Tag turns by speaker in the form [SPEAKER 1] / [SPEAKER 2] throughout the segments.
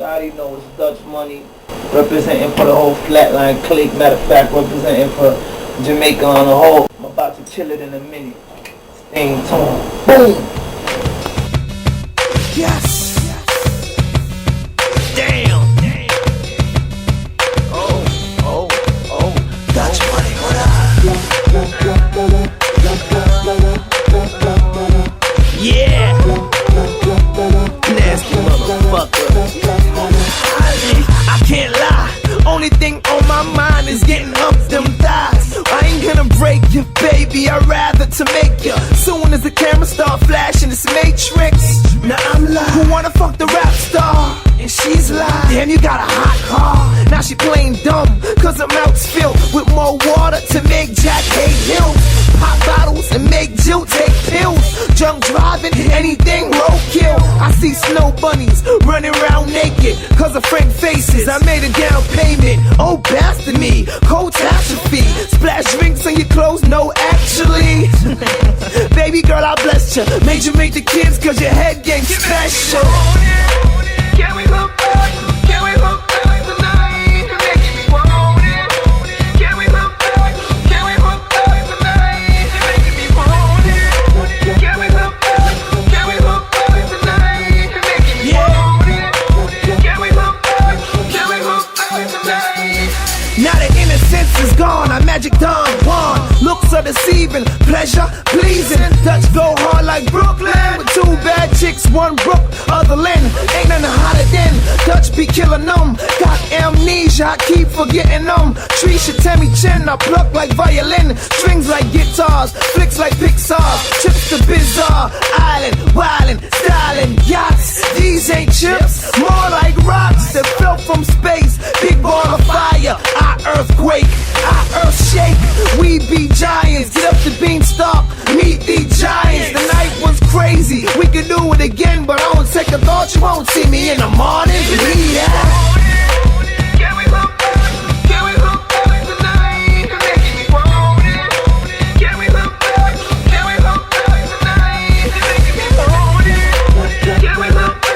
[SPEAKER 1] You already know it's Dutch Money, representing for the whole Flatline clique. Matter of fact, representing for Jamaica on the whole. I'm about to chill it in a minute. Sting tone. Boom!
[SPEAKER 2] Yes! Damn! Oh, Dutch Money, what up? Yeah! Nasty motherfucker. I can't lie. Only thing on my mind is getting up them thighs. I ain't gonna break you, baby. I'd rather to make you. Soon as the camera start flashing, it's Matrix. Now I'm live. Who wanna fuck the rap star? And she's live. Damn, you got a hot car. Now she playing dumb, cause her mouth's filled with more water to make Jack hate hills. Pop bottles and make Jill take pills. Drunk driving, anything roadkill. I see snow bunnies running around naked cause of frank faces. I made a down payment, oh bastard me. Catastrophe, splash drinks on your clothes, no actually. Baby girl, I blessed you. Made you make the kids cause your head game special.
[SPEAKER 3] Can we hook up? Can we hook up tonight? You're making me want it. Can we hook up? Can we hook up tonight? You're making me want it. Can we hook up? Can we hook up tonight? You're making me want it. Can we hook up? Can we hook up tonight?
[SPEAKER 2] Now the innocence is gone, I magic Don Juan. Looks are deceiving, pleasure pleasing. Dutch go hard like Brooklyn. With two bad chicks, one Brook, other Lynn. Ain't nothing hotter than Dutch be killing them. Got amnesia, I keep forgetting them. Trisha, Tammy Chin, I pluck like violin. Strings like guitars, flicks like Pixar. Trips to Bizarre Island, wildin', styling, yachts. These ain't chips, more like rocks that fell from space. Big ball of fire, I earthquake, I earth shake. We be giants, get up the beanstalk, meet the giants. The night was crazy, we can do it again, but on second thought you won't see me in the morning. Believe that.
[SPEAKER 3] Can we hook up? Can we hook up tonight? You're making me want it. Can we hook up? Can we hook up tonight? You're making me want it. Can we hook up?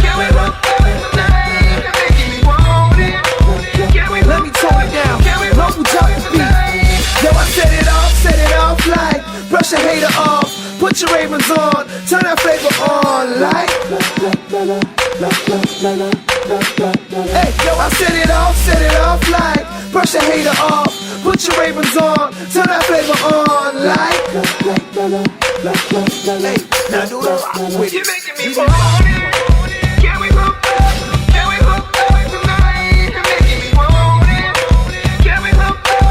[SPEAKER 3] Can we hook up tonight? You're making me want it. Can we
[SPEAKER 2] Let me tone it down, local drop the beat. Yo, I set it off like brush a hater off, put your Ravens on, turn that flavor on like. Hey, yo, I set it off like brush a hater off, put your Ravens on, turn that flavor on like. Hey, now do the rock with
[SPEAKER 3] you're
[SPEAKER 2] it.
[SPEAKER 3] making me want it. Can we hook up? Can we hook up tonight? You're making me want it. Can we hook up?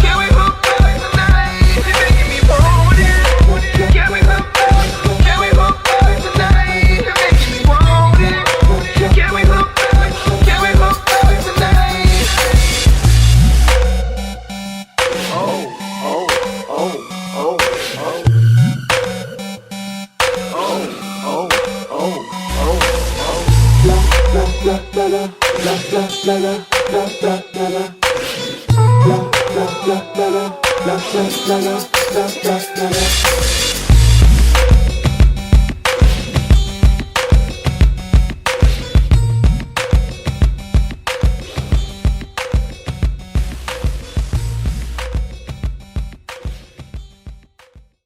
[SPEAKER 3] Can we hook up tonight? You're making me want it. Can we hook up? Can we hook up tonight? You're making me want it. Can we hook up? Can we hook up tonight?
[SPEAKER 2] Oh.